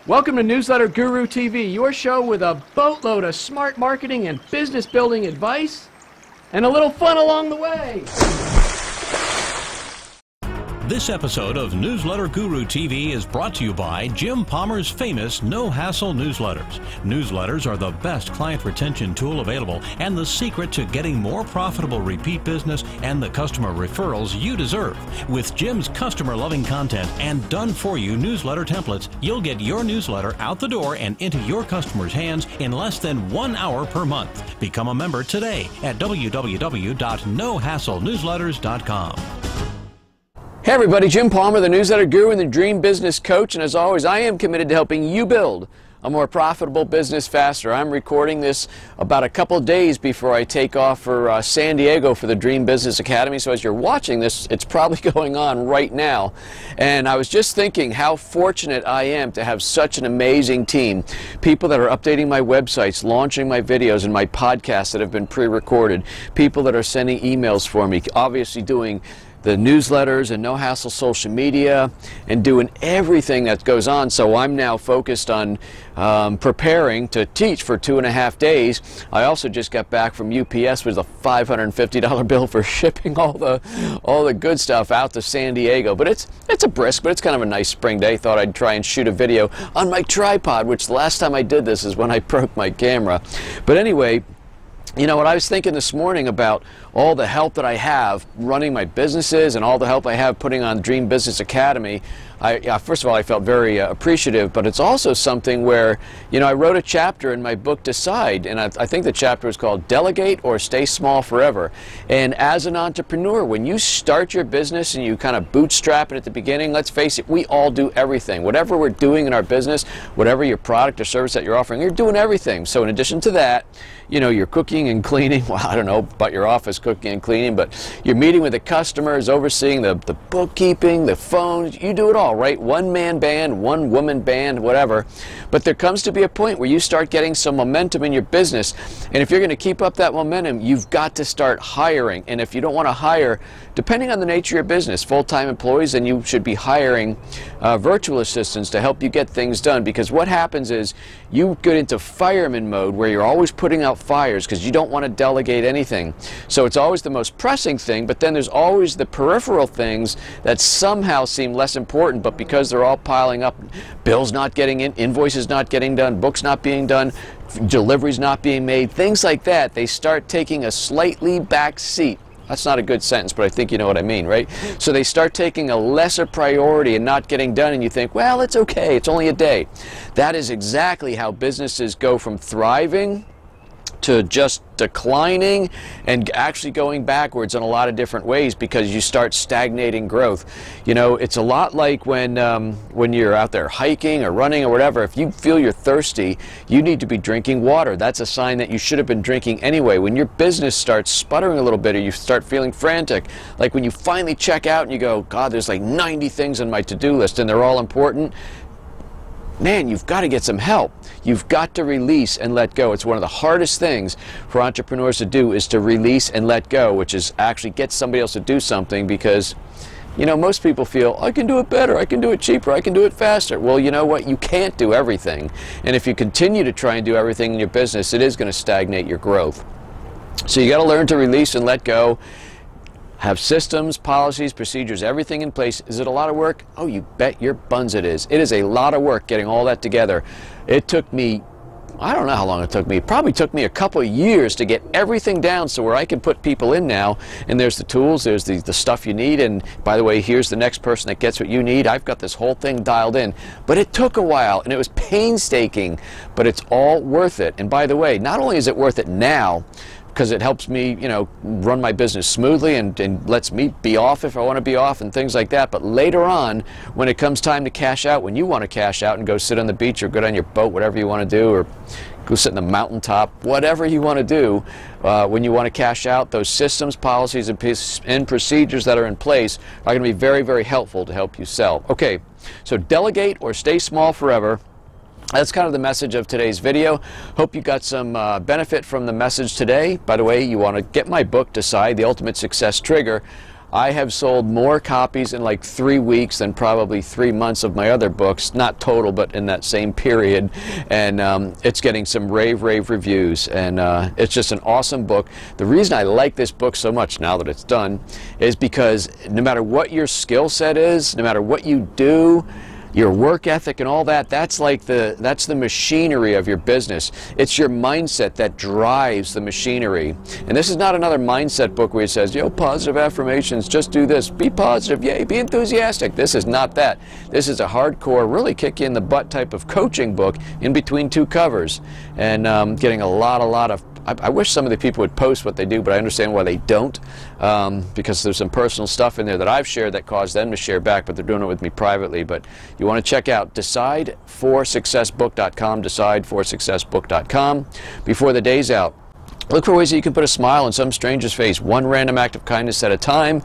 Welcome to Newsletter Guru TV, your show with a boatload of smart marketing and business building advice, and a little fun along the way. This episode of Newsletter Guru TV is brought to you by Jim Palmer's famous no-hassle newsletters. Newsletters are the best client retention tool available and the secret to getting more profitable repeat business and the customer referrals you deserve. With Jim's customer-loving content and done-for-you newsletter templates, you'll get your newsletter out the door and into your customers' hands in less than 1 hour per month. Become a member today at www.nohasslenewsletters.com. Hey everybody, Jim Palmer, the Newsletter Guru and the Dream Business Coach, and as always, I am committed to helping you build a more profitable business faster. I'm recording this about a couple days before I take off for San Diego for the Dream Business Academy, so as you're watching this, it's probably going on right now. And I was just thinking how fortunate I am to have such an amazing team. People that are updating my websites, launching my videos and my podcasts that have been pre-recorded, people that are sending emails for me, obviously doing the newsletters and no-hassle social media and doing everything that goes on. So I'm now focused on preparing to teach for 2.5 days. I also just got back from UPS with a $550 bill for shipping all the good stuff out to San Diego. But it's a brisk, but it's kind of a nice spring day. Thought I'd try and shoot a video on my tripod, which the last time I did this is when I broke my camera. But anyway, you know what, I was thinking this morning about all the help that I have running my businesses and all the help I have putting on Dream Business Academy. First of all, I felt very appreciative, but it's also something where, you know, I wrote a chapter in my book, Decide, and I think the chapter is called Delegate or Stay Small Forever. And as an entrepreneur, when you start your business and you kind of bootstrap it at the beginning, let's face it, we all do everything. Whatever we're doing in our business, whatever your product or service that you're offering, you're doing everything. So in addition to that, you know, you're cooking and cleaning. Well, I don't know about your office cooking and cleaning, but you're meeting with the customers, overseeing the bookkeeping, the phones. You do it all, right? One-man band, one-woman band, whatever. But there comes to be a point where you start getting some momentum in your business. And if you're going to keep up that momentum, you've got to start hiring. And if you don't want to hire, depending on the nature of your business, full-time employees, then you should be hiring virtual assistants to help you get things done. Because what happens is you get into fireman mode where you're always putting out fires because you don't want to delegate anything. So it's always the most pressing thing, but then there's always the peripheral things that somehow seem less important, but because they're all piling up, bills not getting in, invoices not getting done, books not being done, deliveries not being made, things like that, they start taking a slightly back seat. That's not a good sentence, but I think you know what I mean, right? So they start taking a lesser priority and not getting done, and you think, well, it's okay, it's only a day. That is exactly how businesses go from thriving to just declining and actually going backwards in a lot of different ways because you start stagnating growth. You know, it's a lot like when you're out there hiking or running or whatever. If you feel you're thirsty, you need to be drinking water. That's a sign that you should have been drinking anyway. When your business starts sputtering a little bit or you start feeling frantic, like when you finally check out and you go, God, there's like 90 things on my to-do list and they're all important, man, you've got to get some help. You've got to release and let go. It's one of the hardest things for entrepreneurs to do is to release and let go, which is actually get somebody else to do something because, you know, most people feel, I can do it better, I can do it cheaper, I can do it faster. Well, you know what? You can't do everything. And if you continue to try and do everything in your business, it is going to stagnate your growth. So you got to learn to release and let go. Have systems, policies, procedures, everything in place. Is it a lot of work? Oh, you bet your buns it is. It is a lot of work getting all that together. It took me, I don't know how long it took me. It probably took me a couple of years to get everything down so where I can put people in now. And there's the tools, there's the stuff you need. And by the way, here's the next person that gets what you need. I've got this whole thing dialed in. But it took a while and it was painstaking, but it's all worth it. And by the way, not only is it worth it now, because it helps me, you know, run my business smoothly and lets me be off if I want to be off and things like that. But later on, when it comes time to cash out, when you want to cash out and go sit on the beach or go on your boat, whatever you want to do, or go sit in the mountaintop, whatever you want to do, when you want to cash out, those systems, policies, and procedures that are in place are going to be very, very helpful to help you sell. Okay, so delegate or stay small forever. That's kind of the message of today's video. Hope you got some benefit from the message today. By the way, you want to get my book, Decide, The Ultimate Success Trigger. I have sold more copies in like 3 weeks than probably 3 months of my other books, not total, but in that same period. And it's getting some rave reviews, and it's just an awesome book. The reason I like this book so much now that it's done is because no matter what your skill set is, no matter what you do, your work ethic and all that, that's the machinery of your business. It's your mindset that drives the machinery. And this is not another mindset book where it says, yo, positive affirmations, just do this, be positive, yay, be enthusiastic. This is not that. This is a hardcore, really kick you in the butt type of coaching book in between two covers. And getting a lot of, I wish some of the people would post what they do, but I understand why they don't, because there's some personal stuff in there that I've shared that caused them to share back, but they're doing it with me privately. But you want to check out decideforsuccessbook.com, decideforsuccessbook.com. Before the day's out, look for ways that you can put a smile on some stranger's face, one random act of kindness at a time,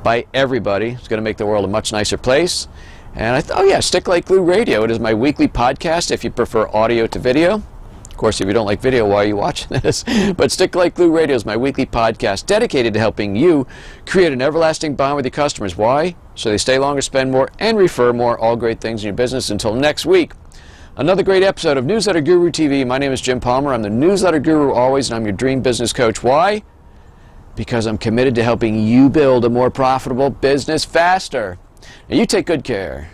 by everybody. It's going to make the world a much nicer place. And I thought, oh yeah, Stick Like Glue Radio. It is my weekly podcast if you prefer audio to video. Of course, if you don't like video, why are you watching this? But Stick Like Glue Radio is my weekly podcast dedicated to helping you create an everlasting bond with your customers. Why? So they stay longer, spend more, and refer more. All great things in your business. Until next week, another great episode of Newsletter Guru TV. My name is Jim Palmer. I'm the Newsletter Guru always, and I'm your dream business coach. Why? Because I'm committed to helping you build a more profitable business faster. Now, you take good care.